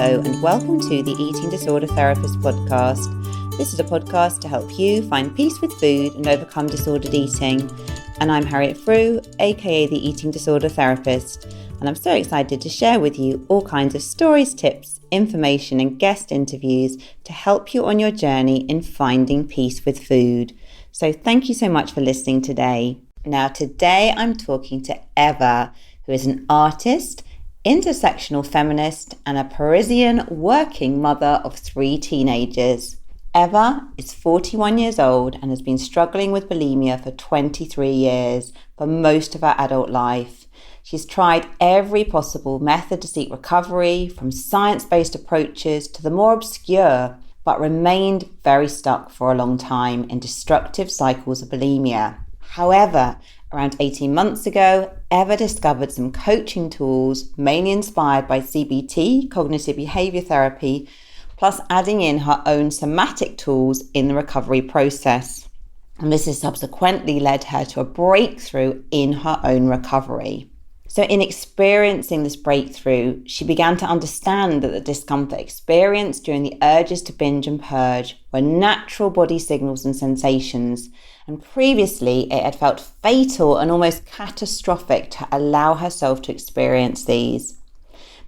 Hello and welcome to the Eating Disorder Therapist podcast. This is a podcast to help you find peace with food and overcome disordered eating. And I'm Harriet Frew, aka the Eating Disorder Therapist. And I'm so excited to share with you all kinds of stories, tips, information and guest interviews to help you on your journey in finding peace with food. So thank you so much for listening today. Now today I'm talking to Eva, who is an artist, intersectional feminist and a Parisian working mother of 3 teenagers. Eva is 41 years old and has been struggling with bulimia for 23 years, for most of her adult life. She's tried every possible method to seek recovery, from science-based approaches to the more obscure, but remained very stuck for a long time in destructive cycles of bulimia. However, around 18 months ago, Eva discovered some coaching tools, mainly inspired by CBT, Cognitive Behavioural Therapy, plus adding in her own somatic tools in the recovery process. And this has subsequently led her to a breakthrough in her own recovery. So in experiencing this breakthrough, she began to understand that the discomfort experienced during the urges to binge and purge were natural body signals and sensations, and previously it had felt fatal and almost catastrophic to allow herself to experience these.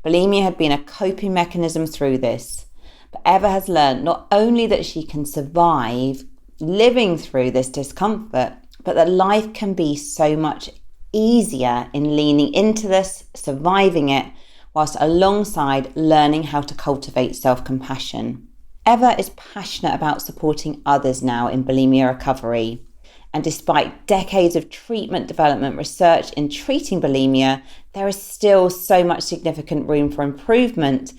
Bulimia had been a coping mechanism through this, but Eva has learned not only that she can survive living through this discomfort, but that life can be so much easier in leaning into this, surviving it, whilst alongside learning how to cultivate self-compassion. Eva is passionate about supporting others now in bulimia recovery. And despite decades of treatment development research in treating bulimia, there is still so much significant room for improvement,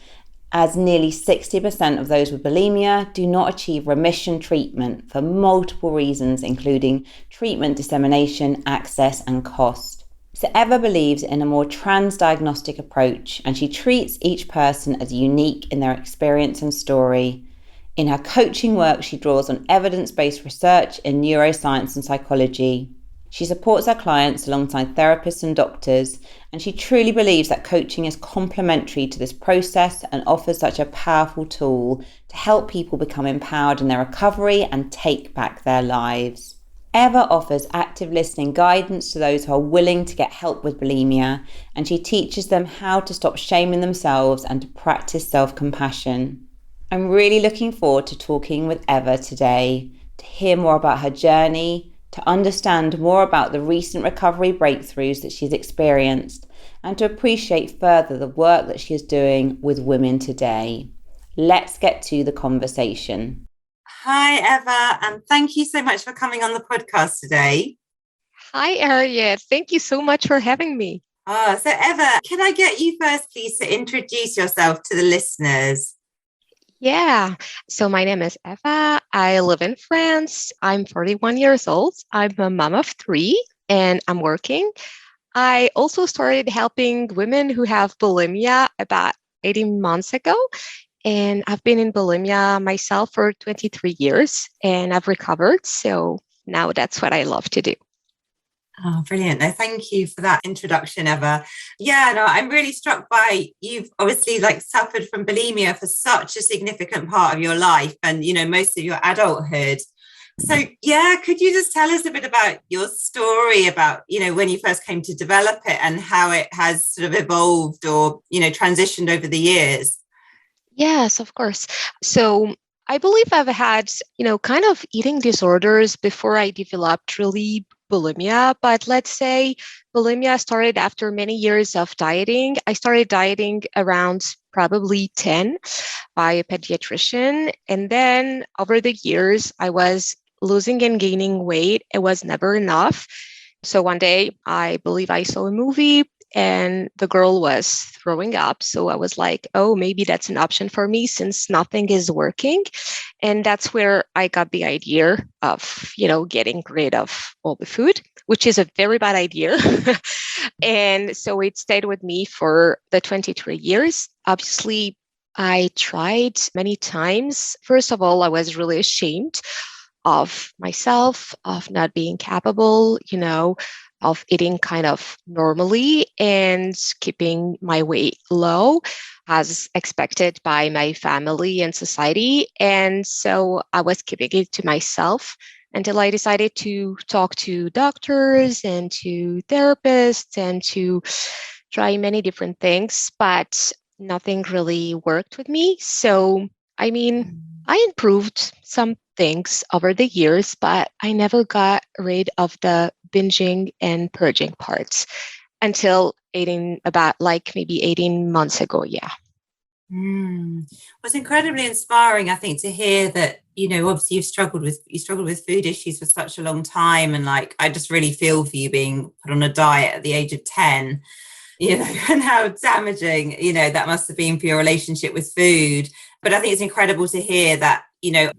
as nearly 60% of those with bulimia do not achieve remission treatment for multiple reasons, including treatment dissemination, access, and cost. So Eva believes in a more transdiagnostic approach, and she treats each person as unique in their experience and story. In her coaching work, she draws on evidence-based research in neuroscience and psychology. She supports her clients alongside therapists and doctors, and she truly believes that coaching is complementary to this process and offers such a powerful tool to help people become empowered in their recovery and take back their lives. Eva offers active listening guidance to those who are willing to get help with bulimia, and she teaches them how to stop shaming themselves and to practice self-compassion. I'm really looking forward to talking with Eva today, to hear more about her journey, to understand more about the recent recovery breakthroughs that she's experienced, and to appreciate further the work that she is doing with women today. Let's get to the conversation. Hi, Eva, and thank you so much for coming on the podcast today. Hi, Harriet. Thank you so much for having me. So Eva, can I get you first, please, to introduce yourself to the listeners? Yeah. So my name is Eva. I live in France. I'm 41 years old. I'm a mom of 3 and I'm working. I also started helping women who have bulimia about 18 months ago. And I've been in bulimia myself for 23 years and I've recovered. So now that's what I love to do. Oh, brilliant. No, thank you for that introduction, Eva. Yeah, no, I'm really struck by you've obviously suffered from bulimia for such a significant part of your life and, most of your adulthood. So, yeah, could you just tell us a bit about your story about, when you first came to develop it and how it has sort of evolved or, transitioned over the years? Yes, of course. So I believe I've had, kind of eating disorders before I developed really bulimia, but let's say bulimia started after many years of dieting. I started dieting around probably 10 by a pediatrician. And then over the years, I was losing and gaining weight. It was never enough. So one day, I believe I saw a movie and the girl was throwing up. So I was like, oh, maybe that's an option for me since nothing is working. And that's where I got the idea of, getting rid of all the food, which is a very bad idea. And so it stayed with me for the 23 years. Obviously, I tried many times. First of all, I was really ashamed of myself, of not being capable, of eating kind of normally and keeping my weight low as expected by my family and society. And so I was keeping it to myself until I decided to talk to doctors and to therapists and to try many different things, but nothing really worked with me. So, I mean, I improved some things over the years, but I never got rid of the binging and purging parts until 18, about like maybe 18 months ago. Yeah. Well, it's incredibly inspiring, I think, to hear that, obviously you struggled with food issues for such a long time. And like, I just really feel for you being put on a diet at the age of 10, and how damaging, that must have been for your relationship with food. But I think it's incredible to hear that,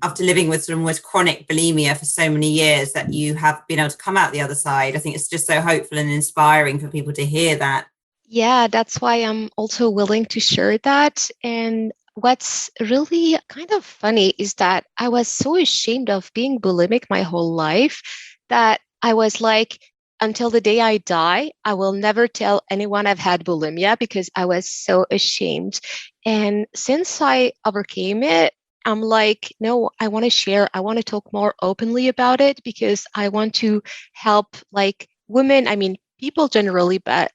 after living with sort of almost chronic bulimia for so many years, that you have been able to come out the other side. I think it's just so hopeful and inspiring for people to hear that. Yeah, that's why I'm also willing to share that. And what's really kind of funny is that I was so ashamed of being bulimic my whole life that I was like, until the day I die, I will never tell anyone I've had bulimia because I was so ashamed. And since I overcame it, I'm like, no, I want to share. I want to talk more openly about it because I want to help like women, I mean, people generally, but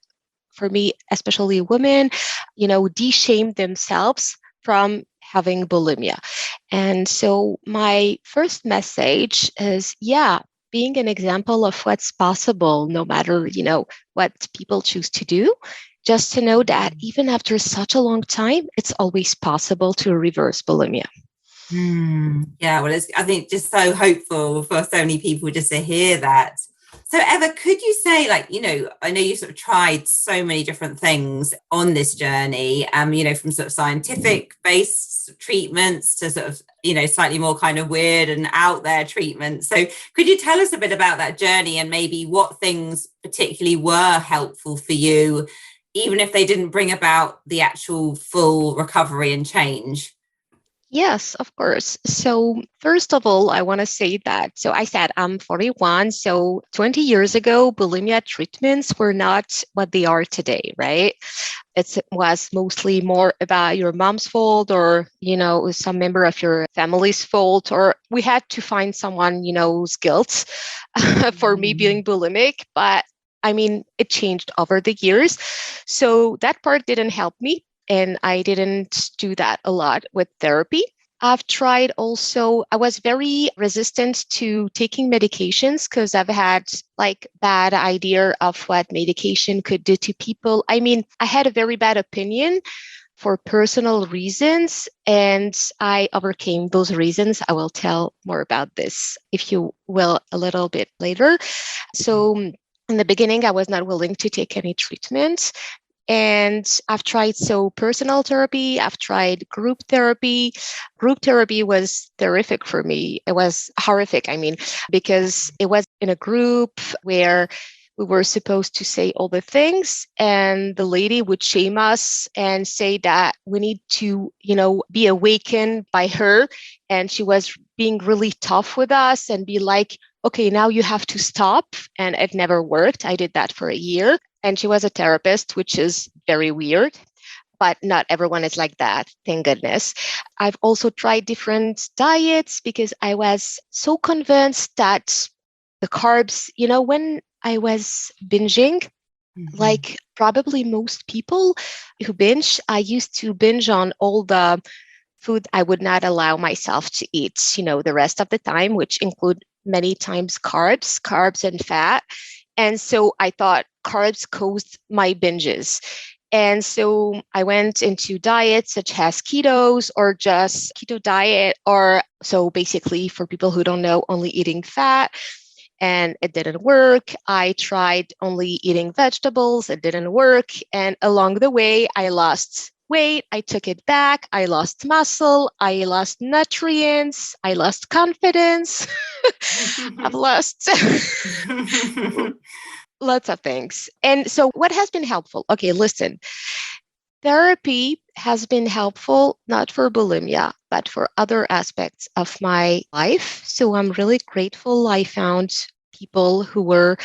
for me, especially women, de-shame themselves from having bulimia. And so my first message is, yeah, being an example of what's possible, no matter, what people choose to do, just to know that even after such a long time, it's always possible to reverse bulimia. Yeah, well, I think just so hopeful for so many people just to hear that. So Eva, could you say, like, I know you sort of tried so many different things on this journey, from sort of scientific based treatments to sort of, slightly more kind of weird and out there treatments. So could you tell us a bit about that journey and maybe what things particularly were helpful for you, even if they didn't bring about the actual full recovery and change? Yes, of course. So, first of all, I want to say that. So, I said I'm 41. So, 20 years ago, bulimia treatments were not what they are today, right? It was mostly more about your mom's fault or, some member of your family's fault, or we had to find someone, who's guilt for me being bulimic. But I mean, it changed over the years. So, that part didn't help me and I didn't do that a lot with therapy. I've tried also, I was very resistant to taking medications because I've had like bad idea of what medication could do to people. I mean, I had a very bad opinion for personal reasons and I overcame those reasons. I will tell more about this, if you will, a little bit later. So in the beginning, I was not willing to take any treatment. And I've tried personal therapy, I've tried group therapy. Group therapy was terrific for me. It was horrific, I mean, because it was in a group where we were supposed to say all the things and the lady would shame us and say that we need to, be awakened by her. And she was being really tough with us and be like, okay, now you have to stop. And it never worked. I did that for a year. And she was a therapist, which is very weird, but not everyone is like that. Thank goodness. I've also tried different diets because I was so convinced that the carbs, when I was binging, like probably most people who binge, I used to binge on all the food I would not allow myself to eat, the rest of the time, which include many times carbs and fat. And so I thought carbs caused my binges. And so I went into diets such as ketos or just keto diet, or so basically for people who don't know, only eating fat. And it didn't work. I tried only eating vegetables. It didn't work. And along the way, I lost weight. I took it back. I lost muscle. I lost nutrients. I lost confidence. I've lost lots of things. And so, what has been helpful? Okay, listen. Therapy has been helpful, not for bulimia, but for other aspects of my life. So I'm really grateful I found people who were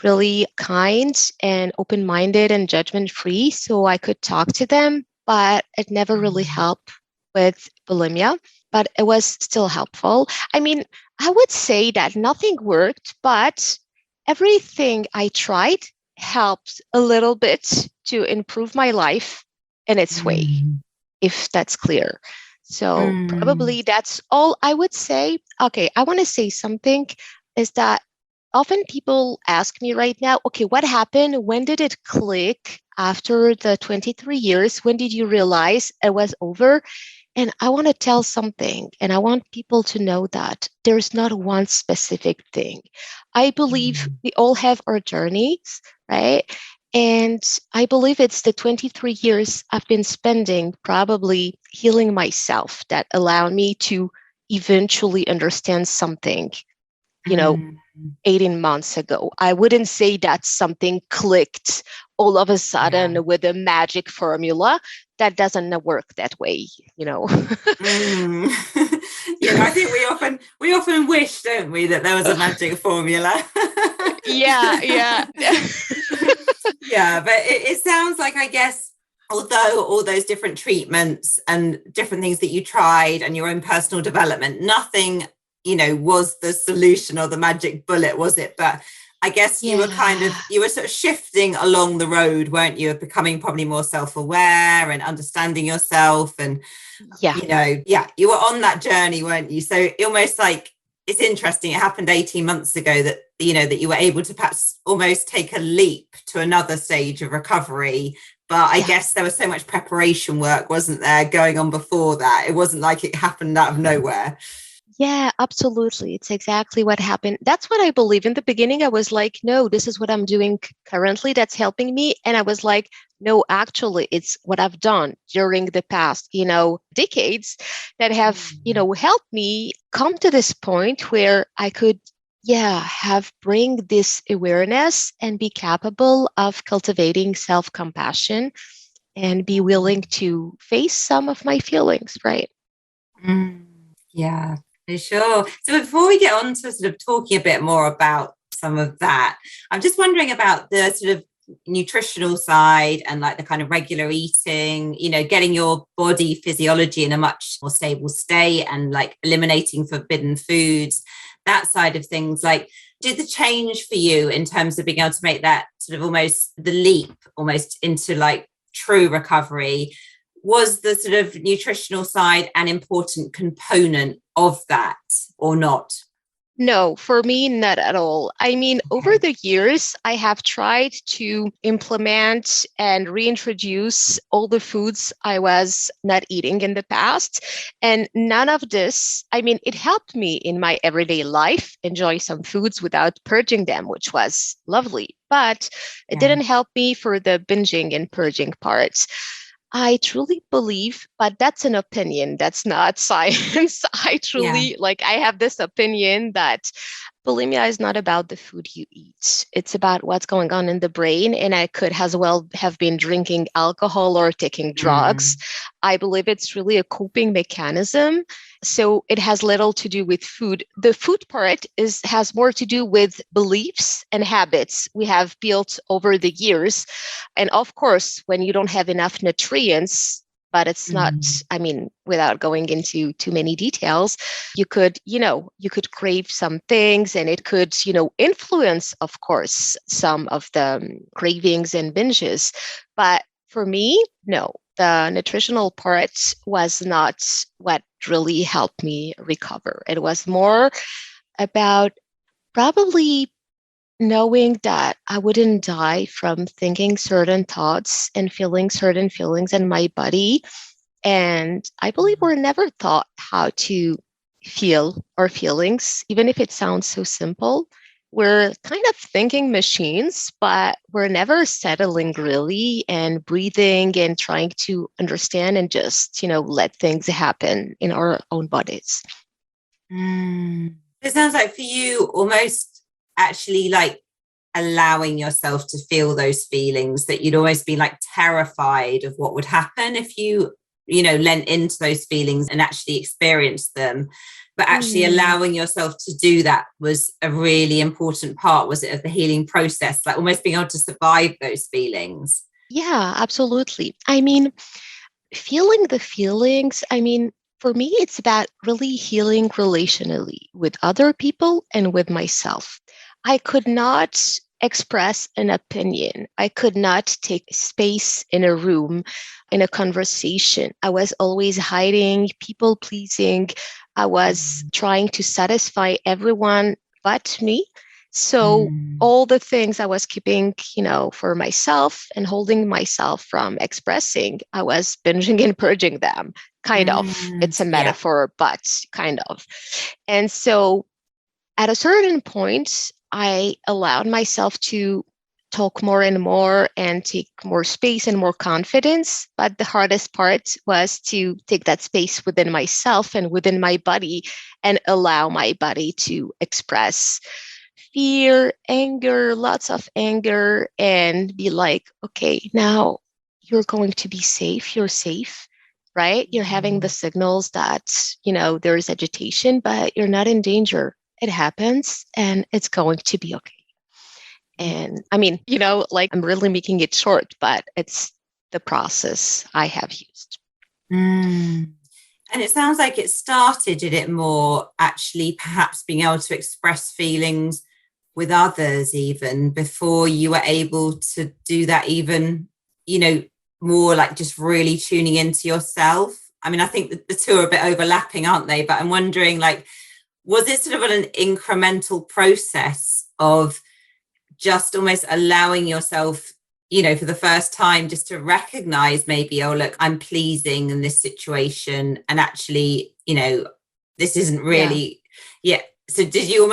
really kind and open-minded and judgment-free, so I could talk to them, but it never really helped with bulimia, but it was still helpful. I mean, I would say that nothing worked, but everything I tried helped a little bit to improve my life in its way, if that's clear. So probably that's all I would say. Okay, I want to say something is that often people ask me right now, okay, what happened? When did it click after the 23 years? When did you realize it was over? And I want to tell something, and I want people to know that there's not one specific thing. I believe we all have our journeys, right? And I believe it's the 23 years I've been spending probably healing myself that allowed me to eventually understand something, you know, 18 months ago. I wouldn't say that something clicked all of a sudden with a magic formula. That doesn't work that way, you know. Yeah, I think we often wish, don't we, that there was a magic formula. Yeah. Yeah, but it sounds like, I guess, although all those different treatments and different things that you tried and your own personal development, nothing, was the solution or the magic bullet, was it? But I guess you were sort of shifting along the road, weren't you, of becoming probably more self-aware and understanding yourself. And, you were on that journey, weren't you? So almost like, it's interesting. It happened 18 months ago that you were able to perhaps almost take a leap to another stage of recovery. But I guess there was so much preparation work, wasn't there, going on before that? It wasn't like it happened out of nowhere. Yeah, absolutely. It's exactly what happened. That's what I believe. In the beginning, I was like, no, this is what I'm doing currently that's helping me. And I was like, no, actually, it's what I've done during the past, decades that have, helped me come to this point where I could, bring this awareness and be capable of cultivating self-compassion and be willing to face some of my feelings, right? Yeah. Sure. So before we get on to sort of talking a bit more about some of that, I'm just wondering about the sort of nutritional side and like the kind of regular eating, getting your body physiology in a much more stable state and like eliminating forbidden foods, that side of things. Like, did the change for you in terms of being able to make that sort of almost the leap almost into like true recovery? Was the sort of nutritional side an important component of that or not? No, for me, not at all. I mean, over the years, I have tried to implement and reintroduce all the foods I was not eating in the past. And none of this, I mean, it helped me in my everyday life enjoy some foods without purging them, which was lovely. But it didn't help me for the binging and purging parts. I truly believe, but that's an opinion. That's not science. I have this opinion that bulimia is not about the food you eat. It's about what's going on in the brain. And I could as well have been drinking alcohol or taking drugs. I believe it's really a coping mechanism. So it has little to do with food. The food part has more to do with beliefs and habits we have built over the years. And of course, when you don't have enough nutrients, but it's not, I mean, without going into too many details, you could crave some things and it could, influence, of course, some of the cravings and binges. But for me, no, the nutritional part was not what really helped me recover. It was more about probably knowing that I wouldn't die from thinking certain thoughts and feeling certain feelings in my body. And I believe we're never taught how to feel our feelings, even if it sounds so simple. We're kind of thinking machines, but we're never settling really and breathing and trying to understand and just, let things happen in our own bodies. It sounds like for you almost actually like allowing yourself to feel those feelings, that you'd almost be like terrified of what would happen if you lent into those feelings and actually experienced them. But actually allowing yourself to do that was a really important part, was it, of the healing process, like almost being able to survive those feelings? Yeah, absolutely. I mean, feeling the feelings, for me, it's about really healing relationally with other people and with myself. I could not express an opinion. I could not take space in a room, in a conversation. I was always hiding, people pleasing. I was trying to satisfy everyone but me. So all the things I was keeping, for myself and holding myself from expressing, I was binging and purging them, kind of. It's a metaphor, but kind of. And so at a certain point, I allowed myself to talk more and more and take more space and more confidence. But the hardest part was to take that space within myself and within my body and allow my body to express fear, anger, lots of anger, and be like, okay, now you're going to be safe. You're safe, right? You're having the signals that, there is agitation, but you're not in danger. It happens and it's going to be okay. And I'm really making it short, but it's the process I have used. And it sounds like it started, did it, more actually perhaps being able to express feelings with others even before you were able to do that, even, more like just really tuning into yourself? I mean, I think that the two are a bit overlapping, aren't they? But I'm wondering, like, was it sort of an incremental process of just almost allowing yourself, for the first time, just to recognize maybe, oh, look, I'm pleasing in this situation. And actually, this isn't really, So did you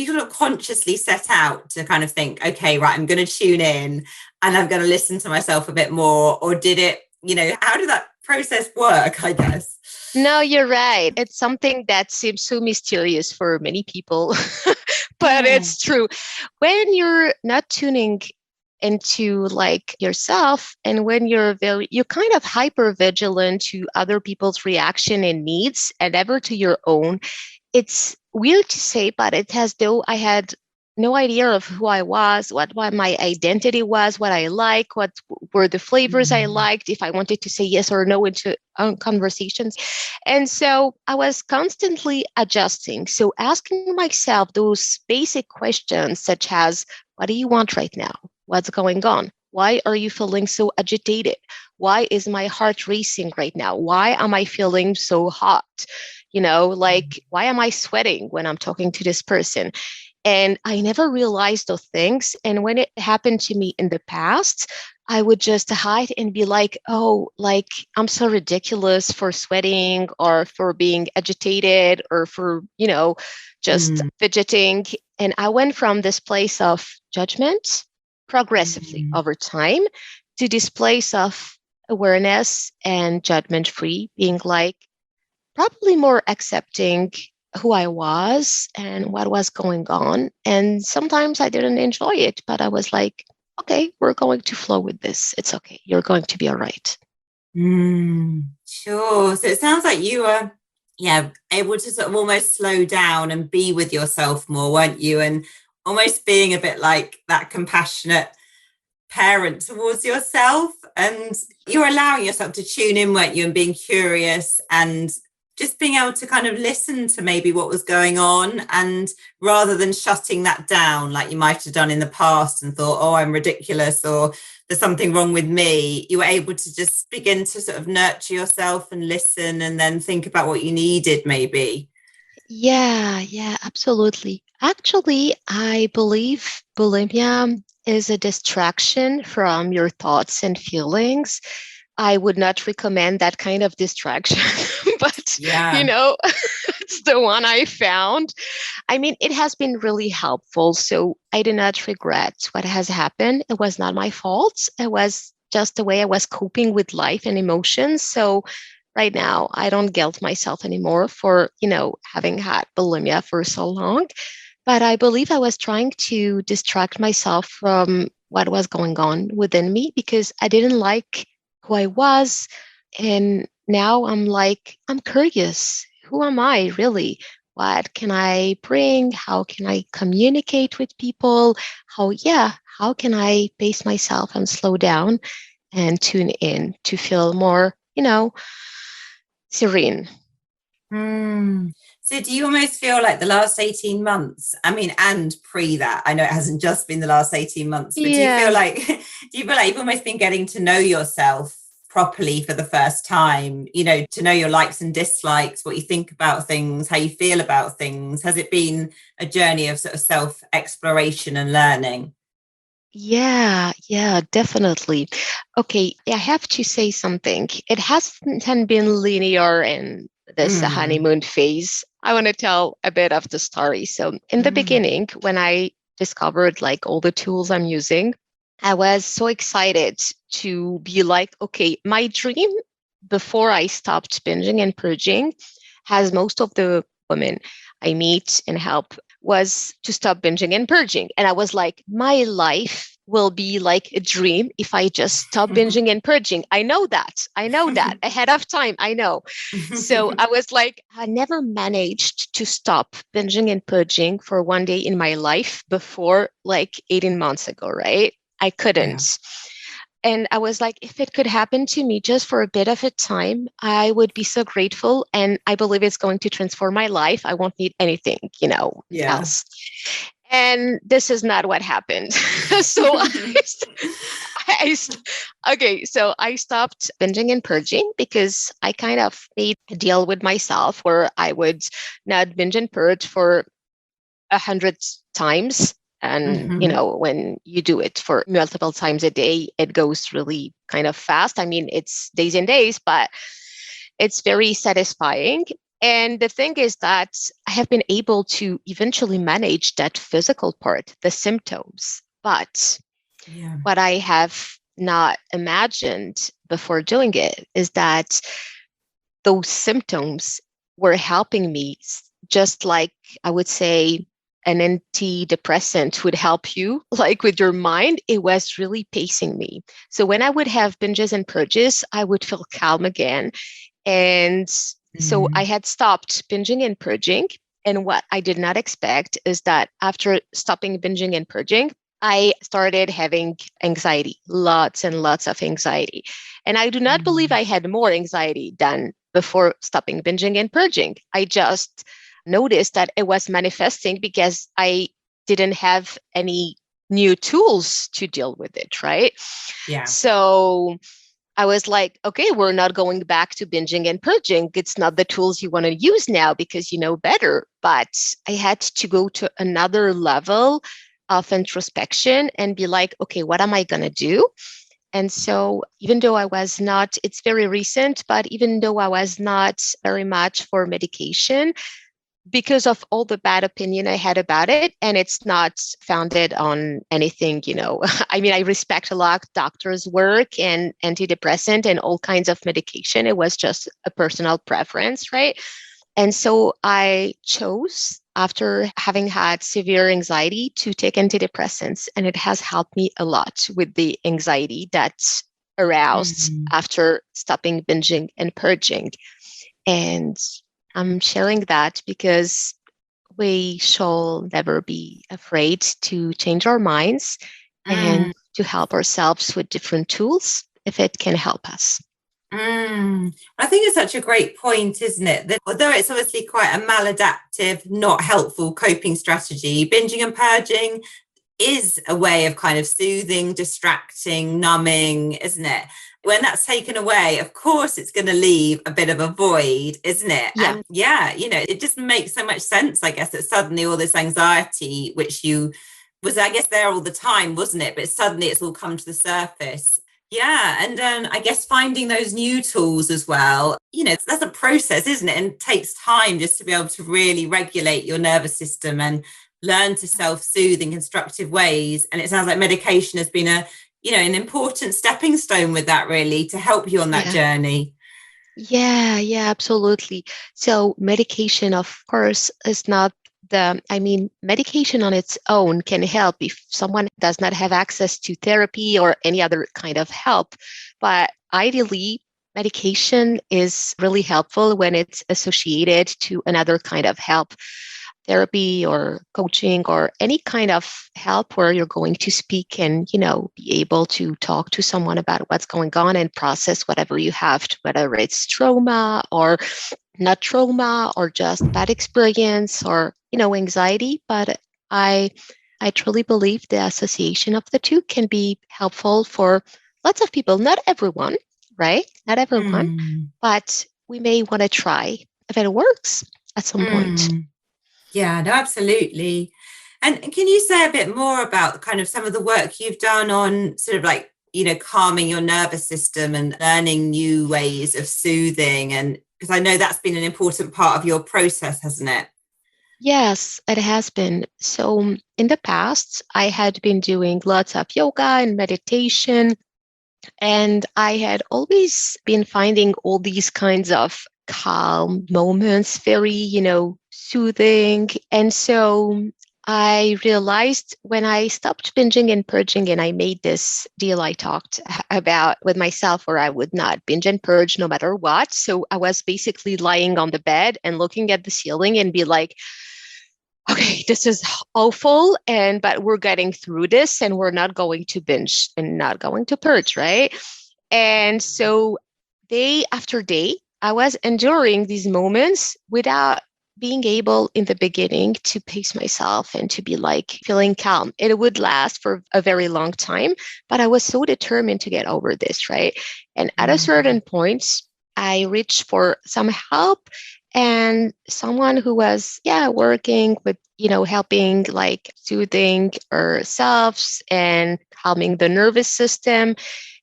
sort of consciously set out to kind of think, okay, right, I'm going to tune in and I'm going to listen to myself a bit more? Or did it, how did that process work, I guess? No, you're right. It's something that seems so mysterious for many people, but it's true. When you're not tuning into like yourself, and when you're kind of hyper vigilant to other people's reaction and needs and ever to your own, it's weird to say, but I had no idea of who I was, what my identity was, what I like, what were the flavors I liked, if I wanted to say yes or no into conversations. And so I was constantly adjusting. So asking myself those basic questions, such as, what do you want right now? What's going on? Why are you feeling so agitated? Why is my heart racing right now? Why am I feeling so hot? Why am I sweating when I'm talking to this person? And I never realized those things. And when it happened to me in the past, I would just hide and be like, oh, like, I'm so ridiculous for sweating or for being agitated or for, just fidgeting. And I went from this place of judgment progressively over time to this place of awareness and judgment free, being like, probably more accepting who I was and what was going on. And sometimes I didn't enjoy it, but I was like, okay, we're going to flow with this. It's okay. You're going to be all right. Sure. So it sounds like you were, able to sort of almost slow down and be with yourself more, weren't you? And almost being a bit like that compassionate parent towards yourself. And you're allowing yourself to tune in, weren't you? And being curious and just being able to kind of listen to maybe what was going on, and rather than shutting that down like you might have done in the past and thought, oh, I'm ridiculous or there's something wrong with me, you were able to just begin to sort of nurture yourself and listen and then think about what you needed maybe. Yeah, absolutely. Actually, I believe bulimia is a distraction from your thoughts and feelings. I would not recommend that kind of distraction, but it's the one I found. I mean, it has been really helpful. So I do not regret what has happened. It was not my fault. It was just the way I was coping with life and emotions. So right now, I don't guilt myself anymore for, having had bulimia for so long. But I believe I was trying to distract myself from what was going on within me because I didn't like who I was, And now I'm like, I'm curious. Who am I really? What can I bring? How can I communicate with people? How can I pace myself and slow down and tune in to feel more, serene? So do you almost feel like the last 18 months, I mean, and pre that, I know it hasn't just been the last 18 months, but do you feel Yeah. like you've almost been getting to know yourself properly for the first time, to know your likes and dislikes, what you think about things, how you feel about things? Has it been a journey of sort of self-exploration and learning? Yeah, definitely. Okay, I have to say something. It hasn't been linear in this Mm. honeymoon phase. I want to tell a bit of the story. So, in the Mm. beginning, when I discovered like all the tools I'm using, I was so excited to be like, okay, my dream before I stopped binging and purging, as most of the women I meet and help, was to stop binging and purging. And I was like, my life will be like a dream if I just stop binging and purging. I know that. I know that ahead of time. I know. So I was like, I never managed to stop binging and purging for one day in my life before like 18 months ago, right? I Yeah. couldn't. And I was like, if it could happen to me just for a bit of a time, I would be so grateful. And I believe it's going to transform my life. I won't need anything, Yeah. else. And this is not what happened. so I, okay, so I stopped binging and purging because I kind of made a deal with myself where I would not binge and purge for 100 times. And Mhm. when you do it for multiple times a day, it goes really kind of fast. I mean, it's days and days, but it's very satisfying. And the thing is that I have been able to eventually manage that physical part, the symptoms. But Yeah. what I have not imagined before doing it is that those symptoms were helping me, just like I would say an antidepressant would help you, like with your mind. It was really pacing me. So when I would have binges and purges, I would feel calm again. And so I Mm. had stopped binging and purging. And what I did not expect is that after stopping binging and purging, I started having anxiety, lots and lots of anxiety. And I do not believe Mm. I had more anxiety than before stopping binging and purging. I just noticed that it was manifesting because I didn't have any new tools to deal with it, right? Yeah. So I was like, okay, we're not going back to binging and purging. It's not the tools you want to use now because you know better. But I had to go to another level of introspection and be like, okay, what am I going to do? And so, even though I was not, it's very recent, but even though I was not very much for medication, because of all the bad opinion I had about it, and it's not founded on anything, I mean, I respect a lot doctors' work and antidepressant and all kinds of medication. It was just a personal preference, right? And so I chose, after having had severe anxiety, to take antidepressants, and it has helped me a lot with the anxiety that's aroused Mm. after stopping binging and purging. And I'm sharing that because we shall never be afraid to change our minds and Mm. to help ourselves with different tools if it can help us. Mm. I think it's such a great point, isn't it? That although it's obviously quite a maladaptive, not helpful coping strategy, binging and purging is a way of kind of soothing, distracting, numbing, isn't it? When that's taken away, of course, it's going to leave a bit of a void, isn't it? Yeah. And yeah, it just makes so much sense, I guess, that suddenly all this anxiety, which you was, I guess, there all the time, wasn't it? But suddenly it's all come to the surface. Yeah. And I guess finding those new tools as well, that's a process, isn't it? And it takes time just to be able to really regulate your nervous system and learn to self-soothe in constructive ways. And it sounds like medication has been an important stepping stone with that, really, to help you on that Yeah. journey. Yeah, absolutely. So medication, of course, is not I mean, medication on its own can help if someone does not have access to therapy or any other kind of help. But ideally, medication is really helpful when it's associated to another kind of help, therapy or coaching or any kind of help where you're going to speak and, be able to talk to someone about what's going on and process whatever you have, whether it's trauma or not trauma or just bad experience or, anxiety. But I I truly believe the association of the two can be helpful for lots of people, not everyone, right? Not everyone, Mm. but we may want to try if it works at some point. Yeah, no, absolutely. And can you say a bit more about kind of some of the work you've done on sort of like, calming your nervous system and learning new ways of soothing? And because I know that's been an important part of your process, hasn't it? Yes, it has been. So in the past, I had been doing lots of yoga and meditation, and I had always been finding all these kinds of calm moments very, soothing. And so I realized when I stopped binging and purging and I made this deal I talked about with myself where I would not binge and purge no matter what. So I was basically lying on the bed and looking at the ceiling and be like, okay, this is awful, but we're getting through this and we're not going to binge and not going to purge, right? And so day after day, I was enduring these moments without being able in the beginning to pace myself and to be like feeling calm. It would last for a very long time, but I was so determined to get over this, right? And at a certain point, I reached for some help and someone who was working with helping like soothing ourselves and calming the nervous system.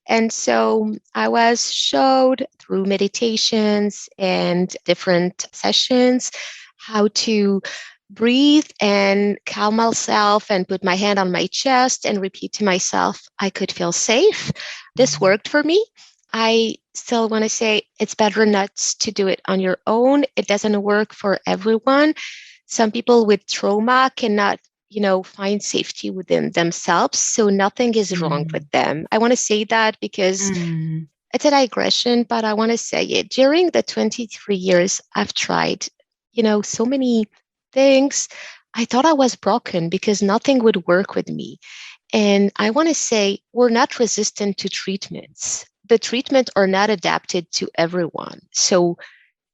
And so I was showed through meditations and different sessions how to breathe and calm myself and put my hand on my chest and repeat to myself, I could feel safe. This worked for me. I still want to say it's better not to do it on your own. It doesn't work for everyone. Some people with trauma cannot find safety within themselves. So nothing is wrong with them. I want to say that because it's a digression, but I want to say it. During the 23 years I've tried, so many things, I thought I was broken because nothing would work with me. And I want to say we're not resistant to treatments. The treatments are not adapted to everyone. So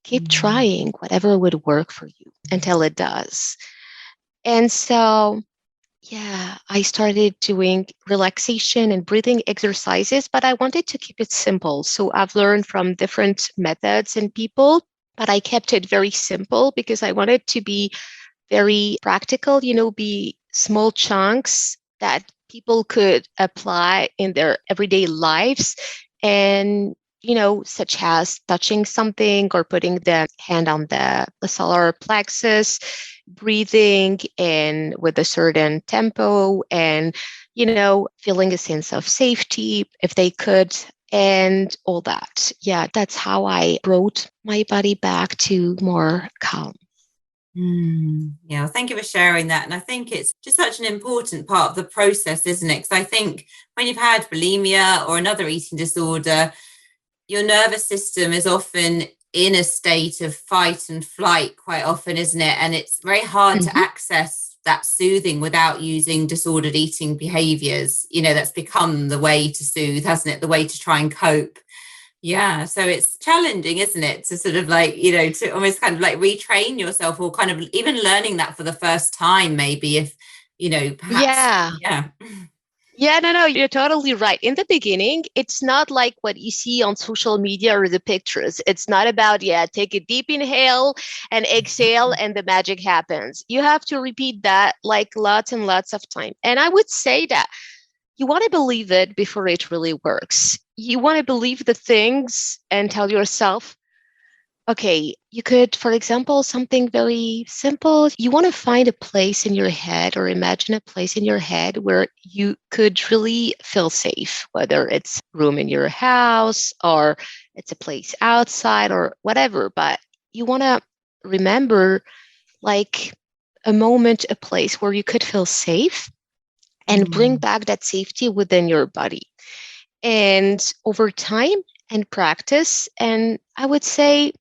keep trying whatever would work for you until it does. And so, I started doing relaxation and breathing exercises, but I wanted to keep it simple. So I've learned from different methods and people, but I kept it very simple because I wanted to be very practical, be small chunks that people could apply in their everyday lives. And such as touching something or putting the hand on the solar plexus, breathing and with a certain tempo and, feeling a sense of safety if they could and all that. Yeah, that's how I brought my body back to more calm. Yeah, well, thank you for sharing that. And I think it's just such an important part of the process, isn't it? Because I think when you've had bulimia or another eating disorder, your nervous system is often in a state of fight and flight quite often, isn't it? And it's very hard to access that soothing without using disordered eating behaviors. That's become the way to soothe, hasn't it? The way to try and cope. Yeah, so it's challenging, isn't it, to sort of like, to almost kind of like retrain yourself or kind of even learning that for the first time, maybe if, perhaps, Yeah. yeah. Yeah, no, you're totally right. In the beginning, it's not like what you see on social media or the pictures. It's not about, take a deep inhale and exhale and the magic happens. You have to repeat that like lots and lots of time. And I would say that you want to believe it before it really works. You want to believe the things and tell yourself, okay, you could, for example, something very simple. You want to find a place in your head or imagine a place in your head where you could really feel safe, whether it's a room in your house or it's a place outside or whatever. But you want to remember like a moment, a place where you could feel safe and bring back that safety within your body. And over time, and practice. And I would say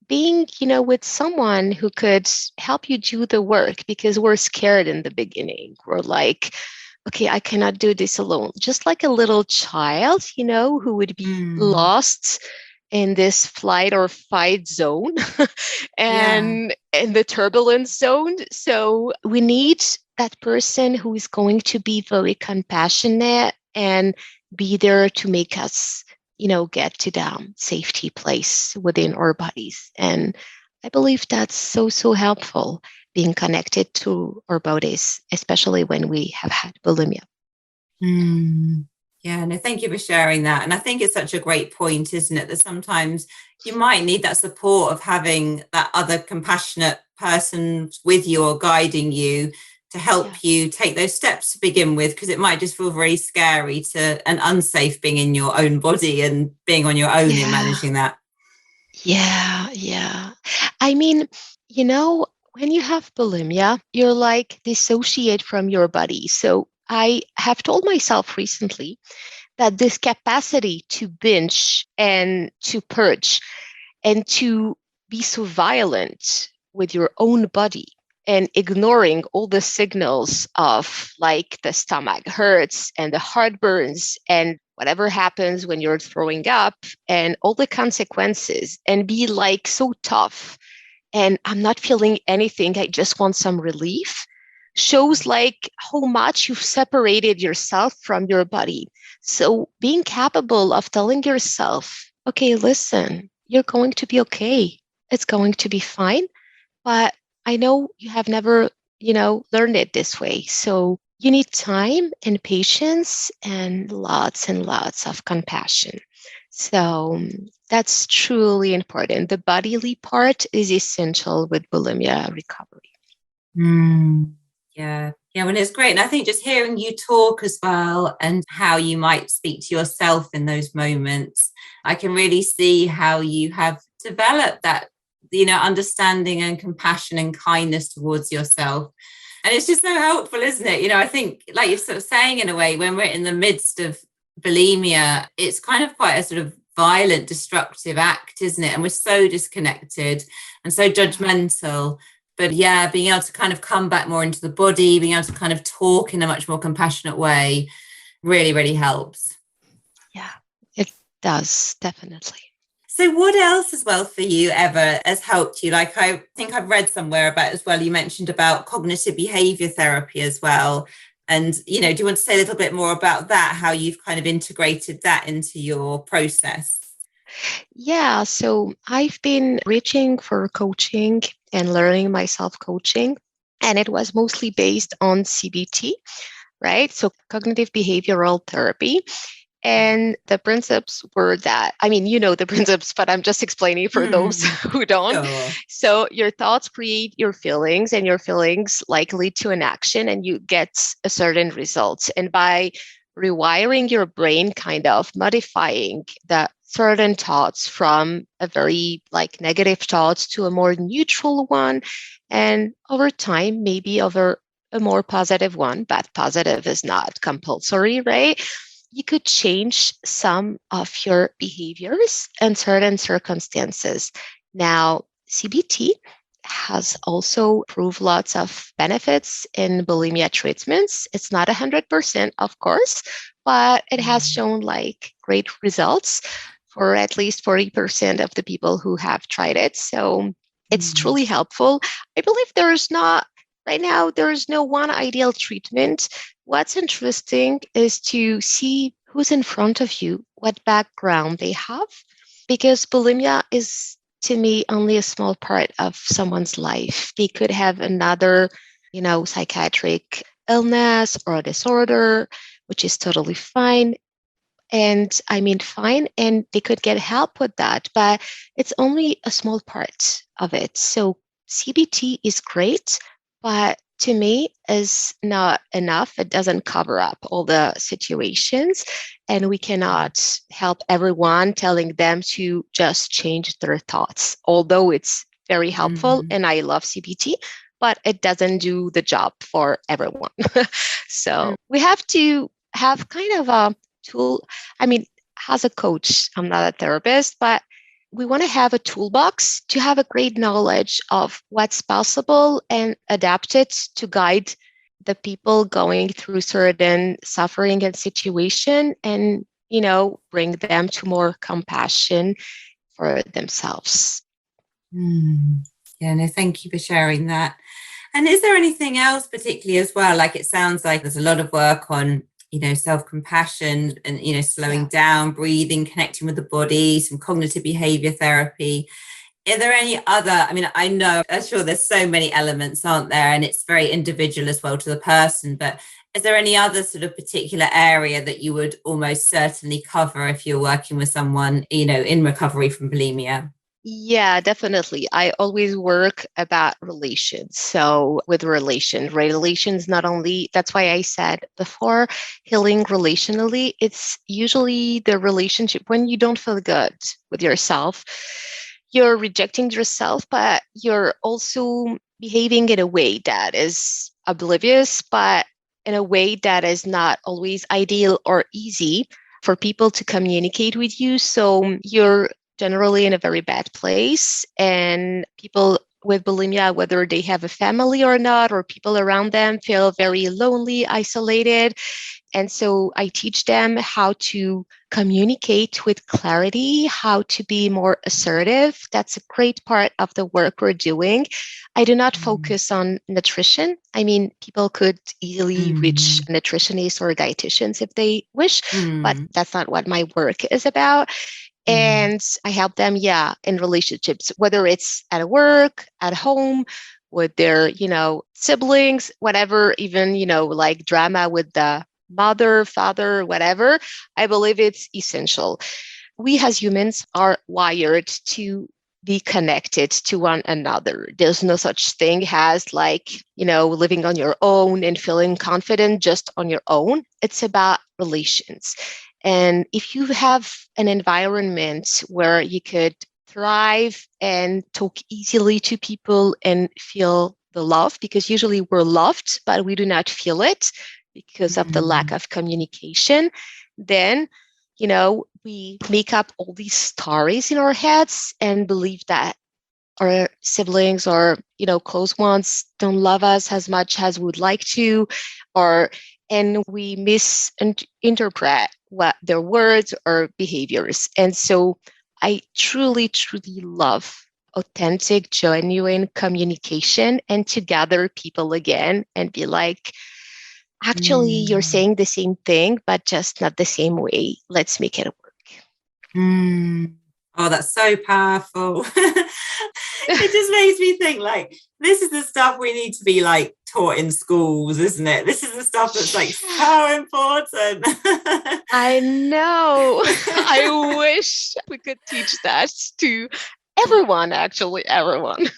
being, with someone who could help you do the work, because we're scared in the beginning. We're like, okay, I cannot do this alone. Just like a little child, who would be lost in this flight or fight zone and in the turbulence zone. So we need that person who is going to be very compassionate and be there to make us, get to the safety place within our bodies. And I believe that's so, so helpful, being connected to our bodies, especially when we have had bulimia. Yeah, no, thank you for sharing that. And I think it's such a great point, isn't it? That sometimes you might need that support of having that other compassionate person with you or guiding you to help you take those steps to begin with, because it might just feel very scary and unsafe being in your own body and being on your own in managing that. Yeah. I mean, when you have bulimia, you're like dissociate from your body. So I have told myself recently that this capacity to binge and to purge and to be so violent with your own body and ignoring all the signals of like the stomach hurts and the heart burns and whatever happens when you're throwing up and all the consequences, and be like so tough and I'm not feeling anything, I just want some relief, shows like how much you've separated yourself from your body. So being capable of telling yourself, okay, listen, you're going to be okay. It's going to be fine. But I know you have never, learned it this way. So you need time and patience and lots of compassion. So that's truly important. The bodily part is essential with bulimia recovery. Yeah. Yeah, well, it's great. And I think just hearing you talk as well and how you might speak to yourself in those moments, I can really see how you have developed that, understanding and compassion and kindness towards yourself. And it's just so helpful, isn't it? I think, like you're sort of saying, in a way, when we're in the midst of bulimia, it's kind of quite a sort of violent, destructive act, isn't it? And we're so disconnected and so judgmental. But yeah, being able to kind of come back more into the body, being able to kind of talk in a much more compassionate way really, really helps. Yeah, it does, definitely. So what else as well for you ever has helped you? Like, I think I've read somewhere about as well, you mentioned about cognitive behavior therapy as well. And, do you want to say a little bit more about that, how you've kind of integrated that into your process? Yeah, so I've been reaching for coaching and learning myself coaching, and it was mostly based on CBT, right? So cognitive behavioral therapy. And the principles were that, the principles, but I'm just explaining for those who don't. Sure. So your thoughts create your feelings, and your feelings like lead to an action, and you get a certain result. And by rewiring your brain, kind of modifying the certain thoughts from a very like negative thoughts to a more neutral one, and over time, maybe over a more positive one, but positive is not compulsory, right? You could change some of your behaviors in certain circumstances. Now, CBT has also proved lots of benefits in bulimia treatments. It's not 100%, of course, but it has shown like great results for at least 40% of the people who have tried it. So it's truly helpful. I believe right now, there's no one ideal treatment. What's interesting is to see who's in front of you, what background they have, because bulimia is, to me, only a small part of someone's life. They could have another, psychiatric illness or a disorder, which is totally fine. And I mean, fine, and they could get help with that, but it's only a small part of it. So CBT is great, but to me is not enough. It doesn't cover up all the situations, and we cannot help everyone telling them to just change their thoughts, although it's very helpful and I love CBT, but it doesn't do the job for everyone. So we have to have kind of a tool. as a coach, I'm not a therapist, but we want to have a toolbox to have a great knowledge of what's possible and adapt it to guide the people going through certain suffering and situation and, bring them to more compassion for themselves. Yeah, no, thank you for sharing that. And is there anything else particularly as well? Like, it sounds like there's a lot of work on, self-compassion and, slowing down, breathing, connecting with the body, some cognitive behavior therapy. Are there any other, I'm sure there's so many elements, aren't there? And it's very individual as well to the person, but is there any other sort of particular area that you would almost certainly cover if you're working with someone, in recovery from bulimia? Yeah, definitely. I always work about relations. So with relations, not only, that's why I said before, healing relationally, it's usually the relationship when you don't feel good with yourself. You're rejecting yourself, but you're also behaving in a way that is oblivious, but in a way that is not always ideal or easy for people to communicate with you. So you're generally in a very bad place. And people with bulimia, whether they have a family or not, or people around them, feel very lonely, isolated. And so I teach them how to communicate with clarity, how to be more assertive. That's a great part of the work we're doing. I do not focus on nutrition. I mean, people could easily reach nutritionists or dietitians if they wish, but that's not what my work is about. And I help them, in relationships, whether it's at work, at home, with their, siblings, whatever, even, like drama with the mother, father, whatever. I believe it's essential. We as humans are wired to be connected to one another. There's no such thing as living on your own and feeling confident just on your own. It's about relations. And if you have an environment where you could thrive and talk easily to people and feel the love, because usually we're loved, but we do not feel it because of the lack of communication, then, we make up all these stories in our heads and believe that our siblings or, close ones don't love us as much as we would like to, and we misinterpret what their words or behaviors. And so I truly, truly love authentic, genuine communication and to gather people again and be like, actually, you're saying the same thing, but just not the same way. Let's make it work. Oh, that's so powerful. It just makes me think this is the stuff we need to be taught in schools, isn't it? This is the stuff that's so important. I know. I wish we could teach that to everyone, actually, everyone.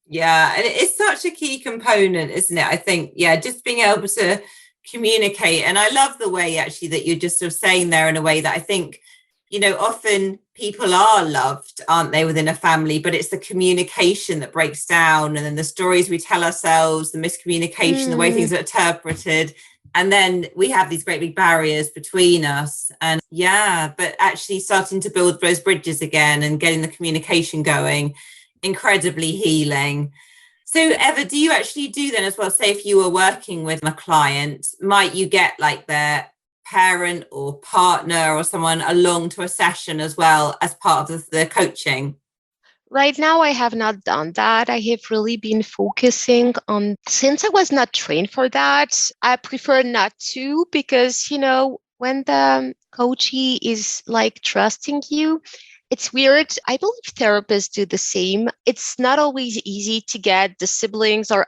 Yeah, and it's such a key component, isn't it? I think, just being able to communicate. And I love the way actually that you're just sort of saying there in a way that I think, often people are loved, aren't they, within a family, but it's the communication that breaks down, and then the stories we tell ourselves, the miscommunication, the way things are interpreted. And then we have these great big barriers between us. And but actually starting to build those bridges again and getting the communication going, incredibly healing. So Eva, do you actually do then as well, say if you were working with a client, might you get their parent or partner or someone along to a session as well as part of the coaching? Right now, I have not done that. I have really been focusing on, since I was not trained for that, I prefer not to, because, when the coachee is trusting you, it's weird. I believe therapists do the same. It's not always easy to get the siblings or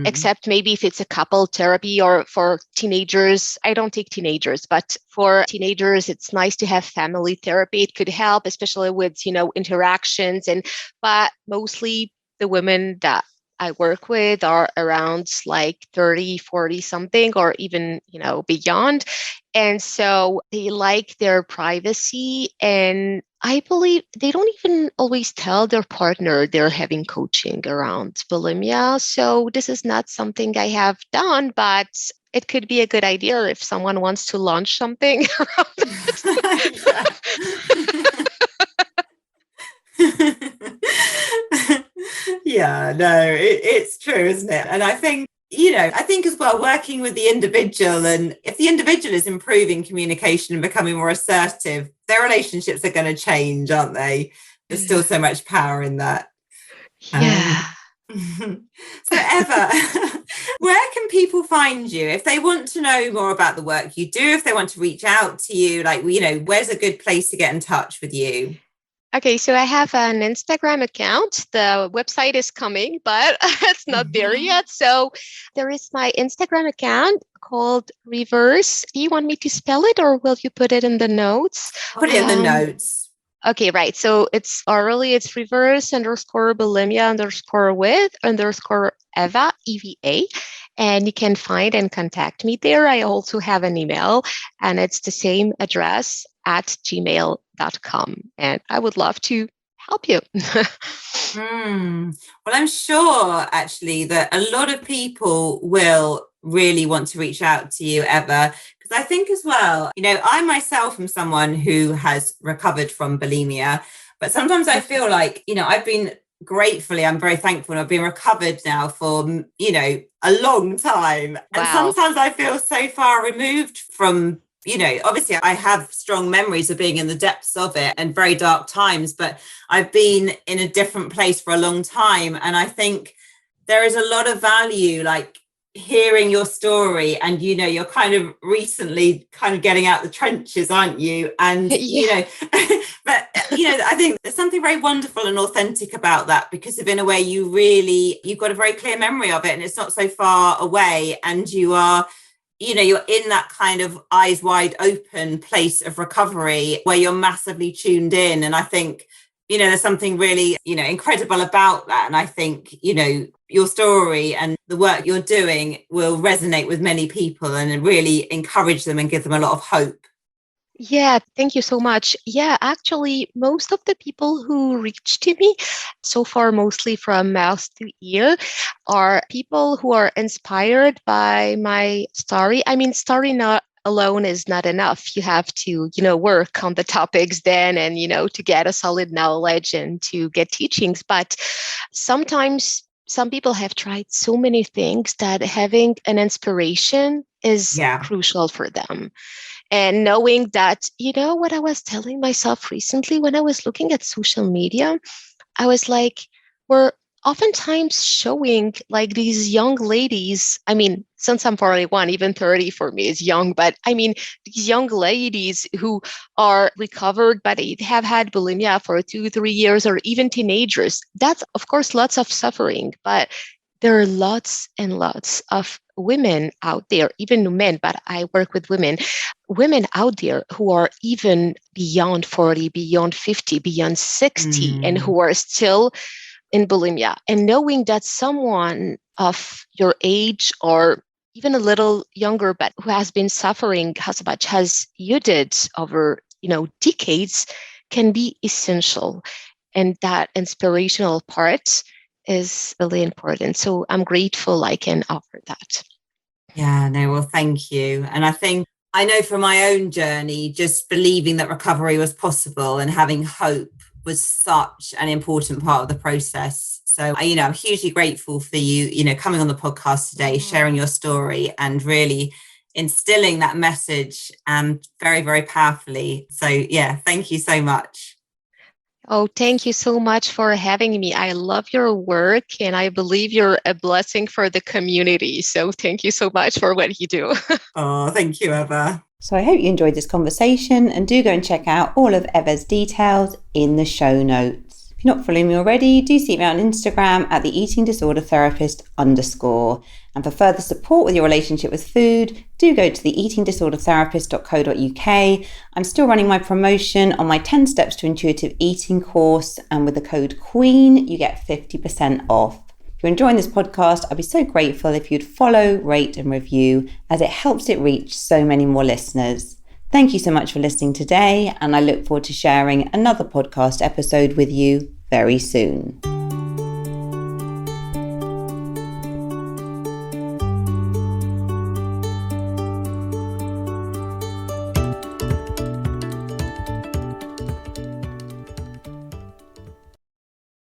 except maybe if it's a couple therapy or for teenagers. I don't take teenagers, but for teenagers, it's nice to have family therapy. It could help, especially with, interactions. But mostly the women that I work with are around 30, 40 something, or even, beyond. And so they like their privacy. And I believe they don't even always tell their partner they're having coaching around bulimia. So this is not something I have done, but it could be a good idea if someone wants to launch something around it. Yeah, no, it's true, isn't it? And I think, I think as well, working with the individual, and if the individual is improving communication and becoming more assertive, their relationships are going to change, aren't they? There's still so much power in that. Yeah. So Eva, where can people find you if they want to know more about the work you do, if they want to reach out to you, like, where's a good place to get in touch with you? Okay, so I have an Instagram account. The website is coming, but it's not there yet. So there is my Instagram account called Reverse. Do you want me to spell it, or will you put it in the notes? Put it in the notes. Okay, right. So it's reverse_bulimia_with_Eva, EVA. And you can find and contact me there. I also have an email, and it's the same address @gmail.com. And I would love to help you. Well, I'm sure actually that a lot of people will really want to reach out to you, Eva, because I think as well, I myself am someone who has recovered from bulimia, but sometimes I feel like, I'm very thankful, and I've been recovered now for, a long time. Wow. And sometimes I feel so far removed from, obviously I have strong memories of being in the depths of it and very dark times, but I've been in a different place for a long time. And I think there is a lot of value, like hearing your story, and, you're kind of recently kind of getting out the trenches, aren't you? And, but, I think there's something very wonderful and authentic about that, because in a way you've got a very clear memory of it, and it's not so far away, and you are, you're in that kind of eyes wide open place of recovery where you're massively tuned in. And I think, there's something really, incredible about that. And I think, your story and the work you're doing will resonate with many people and really encourage them and give them a lot of hope. Yeah, thank you so much. Yeah, actually, most of the people who reach to me so far, mostly from mouth to ear, are people who are inspired by my story. I mean, story not alone is not enough. You have to, work on the topics then, and, to get a solid knowledge and to get teachings. But sometimes some people have tried so many things that having an inspiration is crucial for them. And knowing that, what I was telling myself recently when I was looking at social media, I was like, we're oftentimes showing like these young ladies. I mean, since I'm 41, even 30 for me is young, but I mean, these young ladies who are recovered, but they have had bulimia for 2-3 years, or even teenagers. That's, of course, lots of suffering, but there are lots and lots of women out there, even men, but I work with women out there who are even beyond 40, beyond 50, beyond 60, and who are still in bulimia. And knowing that someone of your age, or even a little younger, but who has been suffering as much as you did over, decades, can be essential. And that inspirational part is really important. So I'm grateful I can offer that. Yeah, no, well, thank you. And I know from my own journey, just believing that recovery was possible and having hope was such an important part of the process. So, I'm hugely grateful for you, coming on the podcast today, sharing your story and really instilling that message very, very powerfully. So, yeah, thank you so much. Oh, thank you so much for having me. I love your work, and I believe you're a blessing for the community. So thank you so much for what you do. Oh, thank you, Eva. So I hope you enjoyed this conversation, and do go and check out all of Eva's details in the show notes. If you're not following me already, do seek me out on Instagram at @theeatingdisordertherapist_. And for further support with your relationship with food, do go to theeatingdisordertherapist.co.uk. I'm still running my promotion on my 10 Steps to Intuitive Eating course, and with the code QUEEN, you get 50% off. If you're enjoying this podcast, I'd be so grateful if you'd follow, rate and review, as it helps it reach so many more listeners. Thank you so much for listening today, and I look forward to sharing another podcast episode with you very soon.